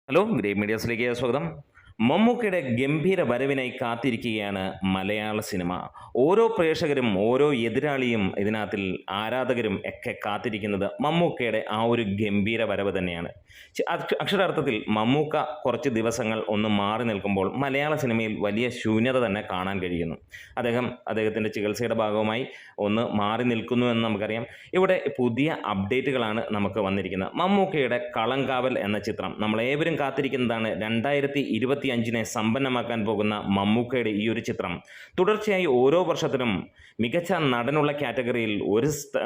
Hello great മീഡിയാസിലേക്ക് സ്വാഗതം. മമ്മൂക്കയുടെ ഗംഭീര വരവിനായി കാത്തിരിക്കുകയാണ് മലയാള സിനിമ. ഓരോ പ്രേക്ഷകരും ഓരോ എതിരാളിയും ഇതിനകത്തിൽ ആരാധകരും ഒക്കെ കാത്തിരിക്കുന്നത് മമ്മൂക്കയുടെ ആ ഒരു ഗംഭീര വരവ് തന്നെയാണ്. അക്ഷരാർത്ഥത്തിൽ മമ്മൂക്ക കുറച്ച് ദിവസങ്ങൾ ഒന്ന് മാറി നിൽക്കുമ്പോൾ മലയാള സിനിമയിൽ വലിയ ശൂന്യത തന്നെ കാണാൻ കഴിയുന്നു. അദ്ദേഹത്തിൻ്റെ ചികിത്സയുടെ ഭാഗമായി ഒന്ന് മാറി നിൽക്കുന്നു എന്ന് നമുക്കറിയാം. ഇവിടെ പുതിയ അപ്ഡേറ്റുകളാണ് നമുക്ക് വന്നിരിക്കുന്നത്. മമ്മൂക്കയുടെ കളങ്കാവൽ എന്ന ചിത്രം നമ്മളേവരും കാത്തിരിക്കുന്നതാണ്. 2025 സമ്പന്നമാക്കാൻ പോകുന്ന മമ്മൂക്കയുടെ ഈ ഒരു ചിത്രം തുടർച്ചയായി ഓരോ വർഷത്തിലും മികച്ച നടനുള്ള കാറ്റഗറിയിൽ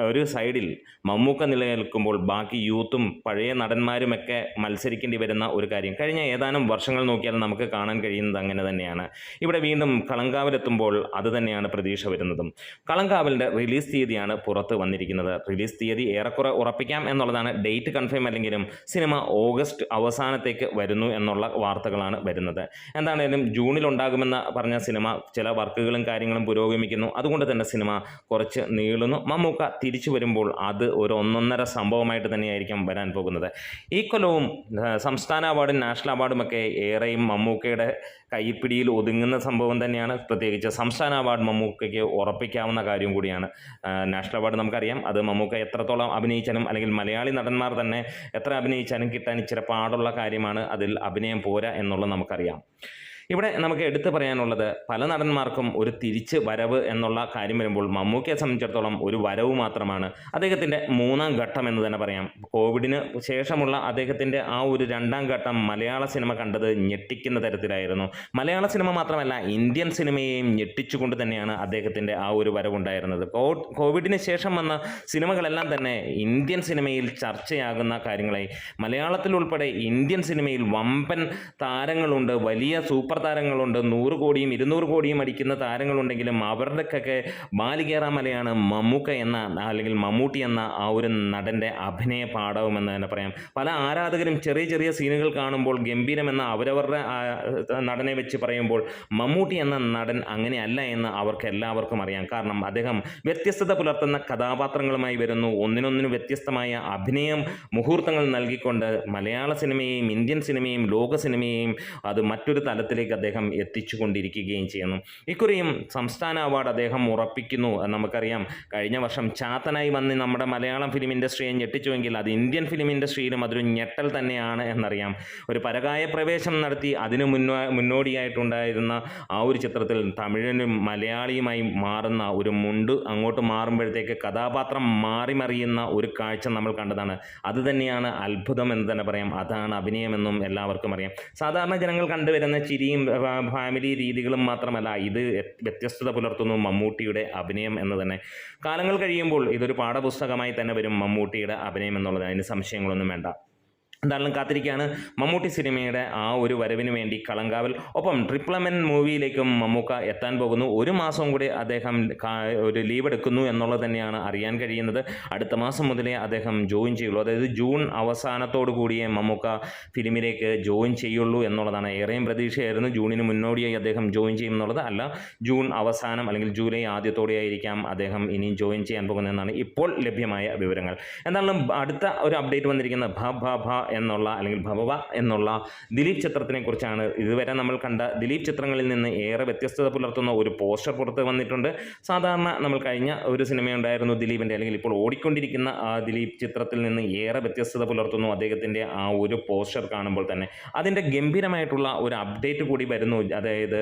ഒരു സൈഡിൽ മമ്മൂക്ക നിലനിൽക്കുമ്പോൾ ബാക്കി യൂത്തും പഴയ നടന്മാരുമൊക്കെ മത്സരിക്കേണ്ടി വരുന്ന ഒരു കാര്യം കഴിഞ്ഞ ഏതാനും വർഷങ്ങൾ നോക്കിയാൽ നമുക്ക് കാണാൻ കഴിയുന്നത് അങ്ങനെ തന്നെയാണ്. ഇവിടെ വീണ്ടും കളങ്കാവലെത്തുമ്പോൾ അത് തന്നെയാണ് പ്രതീക്ഷ വരുന്നതും. കളങ്കാവലിൻ്റെ റിലീസ് തീയതിയാണ് പുറത്ത് വന്നിരിക്കുന്നത്. റിലീസ് തീയതി ഏറെക്കുറെ ഉറപ്പിക്കാം എന്നുള്ളതാണ്. ഡേറ്റ് കൺഫേം അല്ലെങ്കിലും സിനിമ ഓഗസ്റ്റ് അവസാനത്തേക്ക് വരുന്നു എന്നുള്ള വാർത്തകളാണ് വരുന്നത്. എന്താണേലും ജൂണിൽ ഉണ്ടാകുമെന്ന് പറഞ്ഞ സിനിമ ചില വർക്കുകളും കാര്യങ്ങളും പുരോഗമിക്കുന്നു. അതുകൊണ്ട് തന്നെ സിനിമ കുറച്ച് നീളുന്നു. മമ്മൂക്ക തിരിച്ചു വരുമ്പോൾ അത് ഒരു ഒന്നൊന്നര സംഭവമായിട്ട് തന്നെയായിരിക്കും വരാൻ പോകുന്നത്. ഈ കൊല്ലവും സംസ്ഥാന അവാർഡും നാഷണൽ അവാർഡുമൊക്കെ ഏറെയും മമ്മൂക്കയുടെ കൈപ്പിടിയിൽ ഒതുങ്ങുന്ന സംഭവം തന്നെയാണ്. പ്രത്യേകിച്ച് സംസ്ഥാന അവാർഡ് മമ്മൂക്കയ്ക്ക് ഉറപ്പിക്കാവുന്ന കാര്യം കൂടിയാണ്. നാഷണൽ അവാർഡ് നമുക്കറിയാം, അത് മമ്മൂക്ക എത്രത്തോളം അഭിനയിച്ചാലും അല്ലെങ്കിൽ മലയാളി നടന്മാർ തന്നെ എത്ര അഭിനയിച്ചാലും കിട്ടാൻ ഇച്ചിരി പാടുള്ള കാര്യമാണ്. അതിൽ അഭിനയം പോരാ എന്നുള്ളത് നമുക്കറിയാം. ഇവിടെ നമുക്ക് എടുത്തു പറയാനുള്ളത്, പല നടന്മാർക്കും ഒരു തിരിച്ച് വരവ് എന്നുള്ള കാര്യം വരുമ്പോൾ മമ്മൂക്കയെ സംബന്ധിച്ചിടത്തോളം ഒരു വരവ് മാത്രമാണ്. അദ്ദേഹത്തിൻ്റെ മൂന്നാം ഘട്ടം എന്ന് തന്നെ പറയാം. കോവിഡിന് ശേഷമുള്ള അദ്ദേഹത്തിൻ്റെ ആ ഒരു രണ്ടാം ഘട്ടം മലയാള സിനിമ കണ്ടത് ഞെട്ടിക്കുന്ന തരത്തിലായിരുന്നു. മലയാള സിനിമ മാത്രമല്ല, ഇന്ത്യൻ സിനിമയെയും ഞെട്ടിച്ചുകൊണ്ട് തന്നെയാണ് അദ്ദേഹത്തിൻ്റെ ആ ഒരു വരവുണ്ടായിരുന്നത്. കോവിഡിന് ശേഷം വന്ന സിനിമകളെല്ലാം തന്നെ ഇന്ത്യൻ സിനിമയിൽ ചർച്ചയാകുന്ന കാര്യങ്ങളായി. മലയാളത്തിൽ ഉൾപ്പെടെ ഇന്ത്യൻ സിനിമയിൽ വമ്പൻ താരങ്ങളുണ്ട്, വലിയ സൂപ്പർ താരങ്ങളുണ്ട്. 100 കോടിയും 200 കോടിയും അടിക്കുന്ന താരങ്ങളുണ്ടെങ്കിലും അവരുടെയൊക്കെ ബാലികേറാമലയാണ് മമ്മൂക്ക എന്ന അല്ലെങ്കിൽ മമ്മൂട്ടി എന്ന ആ ഒരു നടൻ്റെ അഭിനയ പാഠവുമെന്ന് തന്നെ പറയാം. പല ആരാധകരും ചെറിയ ചെറിയ സീനുകൾ കാണുമ്പോൾ ഗംഭീരമെന്ന അവരവരുടെ നടനെ വെച്ച് പറയുമ്പോൾ മമ്മൂട്ടി എന്ന നടൻ അങ്ങനെയല്ല എന്ന് അവർക്ക് എല്ലാവർക്കും അറിയാം. കാരണം അദ്ദേഹം വ്യത്യസ്തത പുലർത്തുന്ന കഥാപാത്രങ്ങളുമായി വരുന്നു. ഒന്നിനൊന്നിന് വ്യത്യസ്തമായ അഭിനയം മുഹൂർത്തങ്ങൾ നൽകിക്കൊണ്ട് മലയാള സിനിമയെയും ഇന്ത്യൻ സിനിമയെയും ലോക സിനിമയെയും അത് മറ്റൊരു തലത്തിലേക്ക് അദ്ദേഹം എത്തിച്ചുകൊണ്ടിരിക്കുകയും ചെയ്യുന്നു. ഇക്കുറിയും സംസ്ഥാന അവാർഡ് അദ്ദേഹം ഉറപ്പിക്കുന്നു. നമുക്കറിയാം, കഴിഞ്ഞ വർഷം ചാത്തനായി വന്ന് നമ്മുടെ മലയാളം ഫിലിം ഇൻഡസ്ട്രിയെ ഞെട്ടിച്ചുവെങ്കിൽ അത് ഇന്ത്യൻ ഫിലിം ഇൻഡസ്ട്രിയിലും അതൊരു ഞെട്ടൽ തന്നെയാണ് എന്നറിയാം. ഒരു പരകായ പ്രവേശം നടത്തി അതിന് മുന്നോടിയായിട്ടുണ്ടായിരുന്ന ആ ഒരു ചിത്രത്തിൽ തമിഴിനും മലയാളിയുമായി മാറുന്ന ഒരു മുണ്ട് അങ്ങോട്ട് മാറുമ്പോഴത്തേക്ക് കഥാപാത്രം മാറിമറിയുന്ന ഒരു കാഴ്ച നമ്മൾ കണ്ടതാണ്. അത് തന്നെയാണ് അത്ഭുതം എന്ന് തന്നെ പറയാം. അതാണ് അഭിനയമെന്നും എല്ലാവർക്കും അറിയാം. സാധാരണ ജനങ്ങൾ കണ്ടുവരുന്ന ചിരിയും ഫാമിലി രീതികളും മാത്രമല്ല, ഇത് വ്യത്യസ്തത പുലർത്തുന്നു മമ്മൂട്ടിയുടെ അഭിനയം എന്ന് തന്നെ. കാലങ്ങൾ കഴിയുമ്പോൾ ഇതൊരു പാഠപുസ്തകമായി തന്നെ വരും മമ്മൂട്ടിയുടെ അഭിനയം എന്നുള്ളത്. അതിന് സംശയങ്ങളൊന്നും വേണ്ട. എന്തായാലും കാത്തിരിക്കുകയാണ് മമ്മൂട്ടി സിനിമയുടെ ആ ഒരു വരവിന് വേണ്ടി കളങ്കാവൽ. ഒപ്പം ട്രിപ്പിൾ മൂവിയിലേക്കും മമ്മൂക്ക എത്താൻ പോകുന്നു. ഒരു മാസം കൂടി അദ്ദേഹം ഒരു ലീവ് എടുക്കുന്നു എന്നുള്ളത് തന്നെയാണ് അറിയാൻ കഴിയുന്നത്. അടുത്ത മാസം മുതലേ അദ്ദേഹം ജോയിൻ ചെയ്യുള്ളൂ. അതായത് ജൂൺ അവസാനത്തോടു കൂടിയേ മമ്മൂക്ക ഫിലിമിലേക്ക് ജോയിൻ ചെയ്യുള്ളൂ എന്നുള്ളതാണ്. ഏറെയും പ്രതീക്ഷയായിരുന്നു ജൂണിന് മുന്നോടിയായി അദ്ദേഹം ജോയിൻ ചെയ്യും എന്നുള്ളത്. അല്ല, ജൂൺ അവസാനം അല്ലെങ്കിൽ ജൂലൈ ആദ്യത്തോടെയായിരിക്കാം അദ്ദേഹം ഇനിയും ജോയിൻ ചെയ്യാൻ പോകുന്നതെന്നാണ് ഇപ്പോൾ ലഭ്യമായ വിവരങ്ങൾ. എന്തായാലും അടുത്ത ഒരു അപ്ഡേറ്റ് വന്നിരിക്കുന്നത് ഭ എന്നുള്ള അല്ലെങ്കിൽ ഭവ എന്നുള്ള ദിലീപ് ചിത്രത്തിനെ കുറിച്ചാണ്. ഇതുവരെ നമ്മൾ കണ്ട ദിലീപ് ചിത്രങ്ങളിൽ നിന്ന് ഏറെ വ്യത്യസ്തത പുലർത്തുന്ന ഒരു പോസ്റ്റർ പുറത്ത് വന്നിട്ടുണ്ട്. സാധാരണ നമ്മൾ കഴിഞ്ഞ ഒരു സിനിമയുണ്ടായിരുന്നു ദിലീപിൻ്റെ, അല്ലെങ്കിൽ ഇപ്പോൾ ഓടിക്കൊണ്ടിരിക്കുന്ന ആ ദിലീപ് ചിത്രത്തിൽ നിന്ന് ഏറെ വ്യത്യസ്തത പുലർത്തുന്നു അദ്ദേഹത്തിൻ്റെ ആ ഒരു പോസ്റ്റർ കാണുമ്പോൾ തന്നെ. അതിൻ്റെ ഗംഭീരമായിട്ടുള്ള ഒരു അപ്ഡേറ്റ് കൂടി വരുന്നു. അതായത്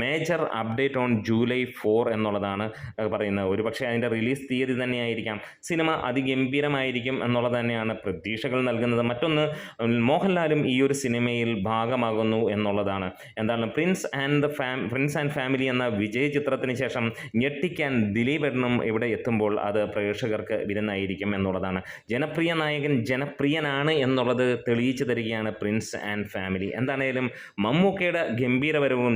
മേജർ അപ്ഡേറ്റ് ഓൺ ജൂലൈ 4 എന്നുള്ളതാണ് പറയുന്നത്. ഒരു പക്ഷേ അതിൻ്റെ റിലീസ് തീയതി തന്നെയായിരിക്കാം. സിനിമ അതിഗംഭീരമായിരിക്കും എന്നുള്ളത് തന്നെയാണ് പ്രതീക്ഷകൾ നൽകുന്നത്. മറ്റൊന്ന്, മോഹൻലാലും ഈ ഒരു സിനിമയിൽ ഭാഗമാകുന്നു എന്നുള്ളതാണ്. എന്താണ്, പ്രിൻസ് ആൻഡ് ഫാമിലി എന്ന വിജയ ചിത്രത്തിന് ശേഷം ഞെട്ടിക്കാൻ ദിലീപേട്ടനും ഇവിടെ എത്തുമ്പോൾ അത് പ്രേക്ഷകർക്ക് വിരുന്നായിരിക്കും എന്നുള്ളതാണ്. ജനപ്രിയ നായകൻ ജനപ്രിയനാണ് എന്നുള്ളത് തെളിയിച്ചു തരികയാണ് പ്രിൻസ് ആൻഡ് ഫാമിലി. എന്താണേലും മമ്മൂക്കയുടെ ഗംഭീരവരവും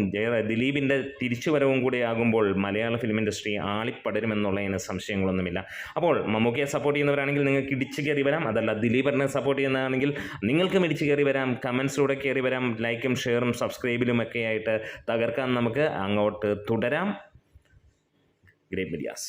ദിലീപിൻ്റെ തിരിച്ചുവരവും കൂടി ആകുമ്പോൾ മലയാള ഫിലിം ഇൻഡസ്ട്രി ആളിപ്പടരുമെന്നുള്ളതിന് സംശയങ്ങളൊന്നുമില്ല. അപ്പോൾ മമ്മൂക്കയെ സപ്പോർട്ട് ചെയ്യുന്നവരാണെങ്കിൽ നിങ്ങൾക്ക് ഇടിച്ചു കയറി വരാം. അതല്ല, ദിലീപേട്ടനെ സപ്പോർട്ട് ചെയ്യുന്നതാണെങ്കിൽ നിങ്ങൾക്ക് മിടിച്ച് കയറി വരാം. കമൻസിലൂടെ കയറി വരാം. ലൈക്കും ഷെയറും സബ്സ്ക്രൈബിലുമൊക്കെ ആയിട്ട് തകർക്കാൻ നമുക്ക് അങ്ങോട്ട് തുടരാം. Great medias.